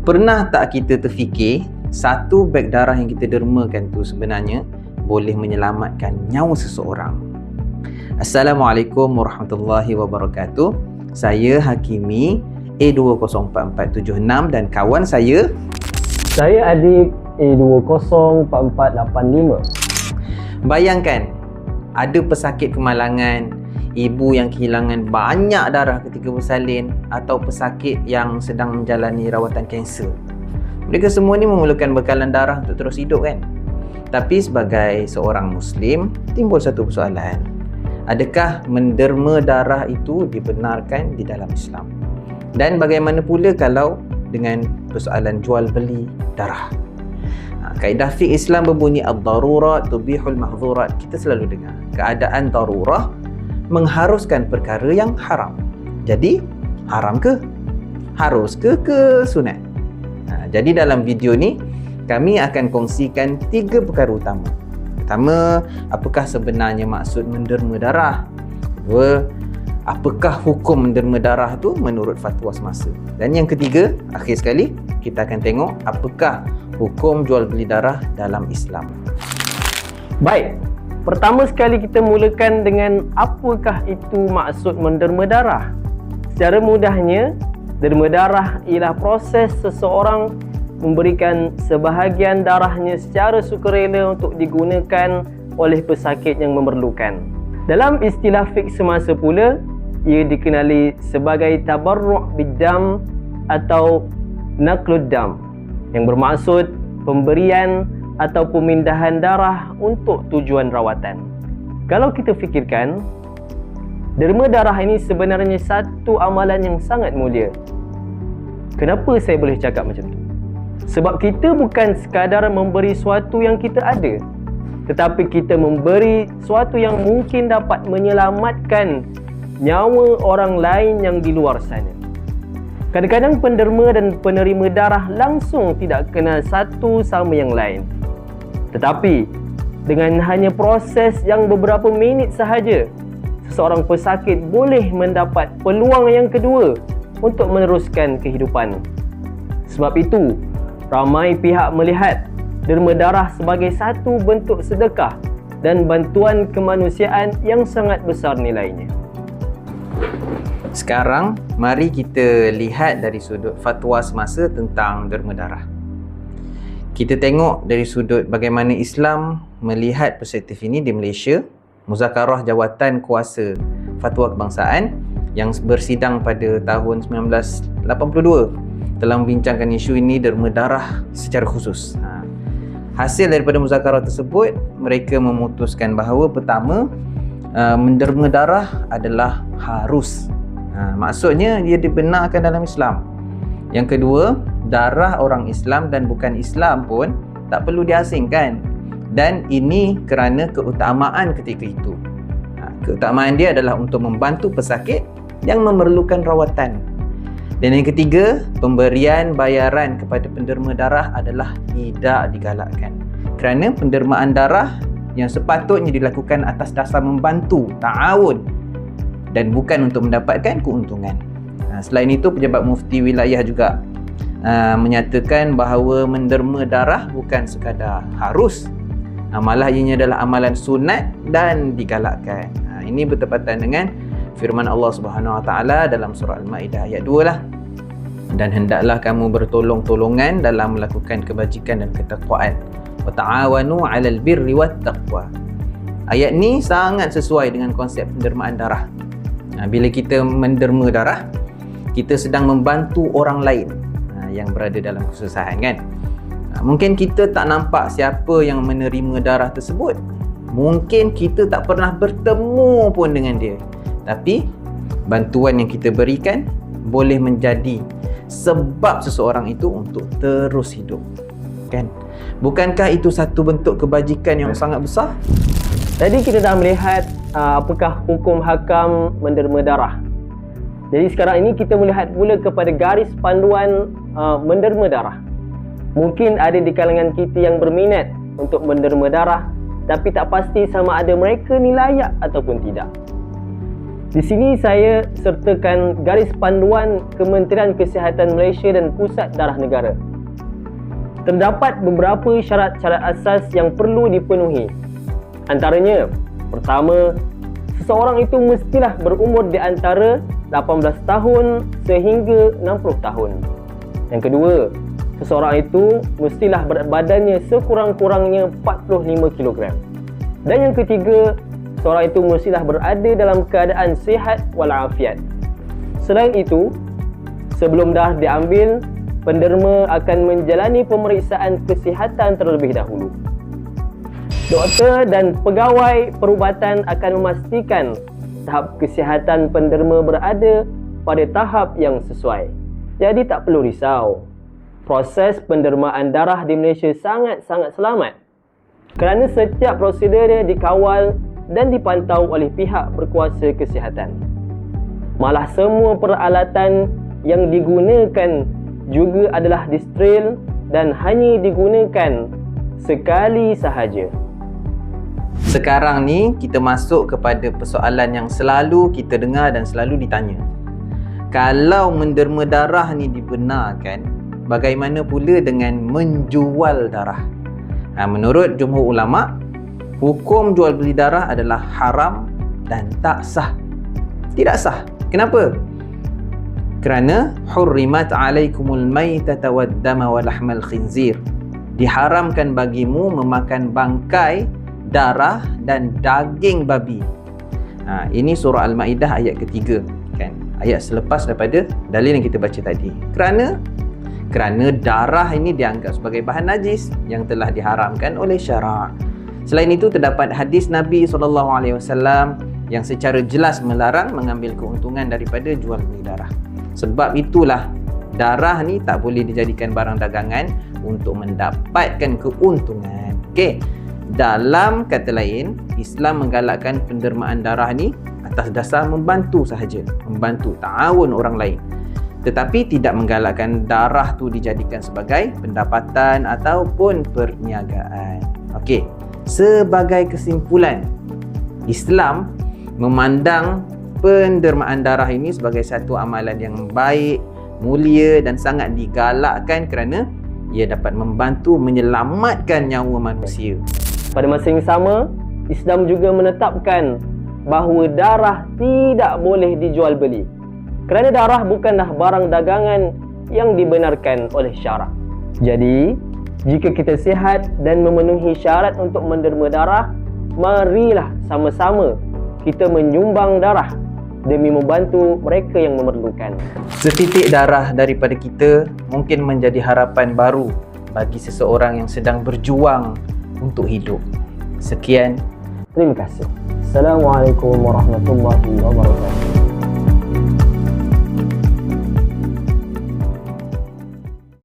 Pernah tak kita terfikir satu beg darah yang kita dermakan tu sebenarnya boleh menyelamatkan nyawa seseorang? Assalamualaikum warahmatullahi wabarakatuh. Saya Hakimi A204476 dan kawan saya Adik A204485. Bayangkan, ada pesakit kemalangan, ibu yang kehilangan banyak darah ketika bersalin, atau pesakit yang sedang menjalani rawatan kanser. Mereka semua ni memerlukan bekalan darah untuk terus hidup kan? Tapi sebagai seorang Muslim, timbul satu persoalan. Adakah menderma darah itu dibenarkan di dalam Islam? Dan bagaimana pula kalau dengan persoalan jual beli darah? Kaedah fiqh Islam berbunyi ad-darurat tubihul mahzurat. Kita selalu dengar keadaan darurah mengharuskan perkara yang haram. Jadi haram ke? Harus ke sunat? Jadi dalam video ni kami akan kongsikan 3 perkara utama. Pertama, apakah sebenarnya maksud menderma darah? Kedua, apakah hukum menderma darah tu menurut fatwa semasa? Dan yang ketiga, akhir sekali, kita akan tengok apakah hukum jual beli darah dalam Islam. Baik, pertama sekali kita mulakan dengan apakah itu maksud menderma darah. Secara mudahnya, derma darah ialah proses seseorang memberikan sebahagian darahnya secara sukarela untuk digunakan oleh pesakit yang memerlukan. Dalam istilah fiqh semasa pula, ia dikenali sebagai tabarru' biddam atau naqlud dam, yang bermaksud pemberian atau pemindahan darah untuk tujuan rawatan. Kalau kita fikirkan, derma darah ini sebenarnya satu amalan yang sangat mulia. Kenapa saya boleh cakap macam tu? Sebab kita bukan sekadar memberi sesuatu yang kita ada, tetapi kita memberi sesuatu yang mungkin dapat menyelamatkan nyawa orang lain yang di luar sana. Kadang-kadang penderma dan penerima darah langsung tidak kenal satu sama yang lain. Tetapi dengan hanya proses yang beberapa minit sahaja, seseorang pesakit boleh mendapat peluang yang kedua untuk meneruskan kehidupan. Sebab itu, ramai pihak melihat derma darah sebagai satu bentuk sedekah dan bantuan kemanusiaan yang sangat besar nilainya. Sekarang, mari kita lihat dari sudut fatwa semasa tentang derma darah. Kita tengok dari sudut bagaimana Islam melihat perspektif ini di Malaysia. Muzakarah Jawatan Kuasa Fatwa Kebangsaan yang bersidang pada tahun 1982 telah membincangkan isu ini derma darah secara khusus. Hasil daripada muzakarah tersebut, mereka memutuskan bahawa pertama, menderma darah adalah harus. Maksudnya dia dibenarkan dalam Islam. Yang kedua, darah orang Islam dan bukan Islam pun tak perlu diasingkan. Dan ini kerana keutamaan ketika itu. Keutamaan dia adalah untuk membantu pesakit yang memerlukan rawatan. Dan yang ketiga, pemberian bayaran kepada penderma darah adalah tidak digalakkan. Kerana pendermaan darah yang sepatutnya dilakukan atas dasar membantu, ta'awun, dan bukan untuk mendapatkan keuntungan. Selain itu, pejabat mufti wilayah juga menyatakan bahawa menderma darah bukan sekadar harus, malah ianya adalah amalan sunat dan digalakkan. Ini bertepatan dengan firman Allah Subhanahu Wa Taala dalam surah Al-Maidah ayat 2 lah. Dan hendaklah kamu bertolong-tolongan dalam melakukan kebajikan dan ketakwaan. Wa ta'awanu 'alal birri wat taqwa. Ayat ni sangat sesuai dengan konsep pendermaan darah. Bila kita menderma darah, kita sedang membantu orang lain yang berada dalam kesusahan kan. Mungkin kita tak nampak siapa yang menerima darah tersebut. Mungkin kita tak pernah bertemu pun dengan dia. Tapi bantuan yang kita berikan boleh menjadi sebab seseorang itu untuk terus hidup. Kan? Bukankah itu satu bentuk kebajikan yang sangat besar? Tadi kita dah melihat apakah hukum hakam menderma darah. Jadi sekarang ini kita melihat pula kepada garis panduan menderma darah. Mungkin ada di kalangan kita yang berminat untuk menderma darah, tapi tak pasti sama ada mereka ni layak ataupun tidak. Di sini saya sertakan garis panduan Kementerian Kesihatan Malaysia dan Pusat Darah Negara. Terdapat beberapa syarat-syarat asas yang perlu dipenuhi. Antaranya, pertama, seseorang itu mestilah berumur di antara 18 tahun sehingga 60 tahun. Yang kedua, seseorang itu mestilah berat badannya sekurang-kurangnya 45 kg. Dan yang ketiga, seorang itu mestilah berada dalam keadaan sihat walafiat. Selain itu, sebelum darah diambil, penderma akan menjalani pemeriksaan kesihatan terlebih dahulu. Doktor dan pegawai perubatan akan memastikan tahap kesihatan penderma berada pada tahap yang sesuai. Jadi tak perlu risau. Proses pendermaan darah di Malaysia sangat-sangat selamat kerana setiap prosedurnya dikawal dan dipantau oleh pihak berkuasa kesihatan. Malah semua peralatan yang digunakan juga adalah disteril dan hanya digunakan sekali sahaja. Sekarang ni kita masuk kepada persoalan yang selalu kita dengar dan selalu ditanya. Kalau menderma darah ni dibenarkan, bagaimana pula dengan menjual darah? Menurut jumhur ulama, hukum jual beli darah adalah haram dan tak sah. Tidak sah. Kenapa? Kerana hurrimat alaikumul maitata waddama wa lahmal khinzir. Diharamkan bagimu memakan bangkai, darah dan daging babi. Ini surah Al-Maidah ayat ketiga, kan? Ayat selepas daripada dalil yang kita baca tadi. Kerana darah ini dianggap sebagai bahan najis yang telah diharamkan oleh syarak. Selain itu, terdapat hadis Nabi SAW yang secara jelas melarang mengambil keuntungan daripada jual beli darah. Sebab itulah darah ni tak boleh dijadikan barang dagangan untuk mendapatkan keuntungan. Okey. Dalam kata lain, Islam menggalakkan pendermaan darah ni atas dasar membantu sahaja, membantu ta'awun orang lain. Tetapi tidak menggalakkan darah tu dijadikan sebagai pendapatan ataupun perniagaan. Okey. Sebagai kesimpulan, Islam memandang pendermaan darah ini sebagai satu amalan yang baik, mulia dan sangat digalakkan kerana ia dapat membantu menyelamatkan nyawa manusia. Pada masa yang sama, Islam juga menetapkan bahawa darah tidak boleh dijual beli. Kerana darah bukanlah barang dagangan yang dibenarkan oleh syarak. Jadi, jika kita sihat dan memenuhi syarat untuk menderma darah, marilah sama-sama kita menyumbang darah demi membantu mereka yang memerlukan. Setitik darah daripada kita mungkin menjadi harapan baru bagi seseorang yang sedang berjuang untuk hidup. Sekian. Terima kasih. Assalamualaikum warahmatullahi wabarakatuh.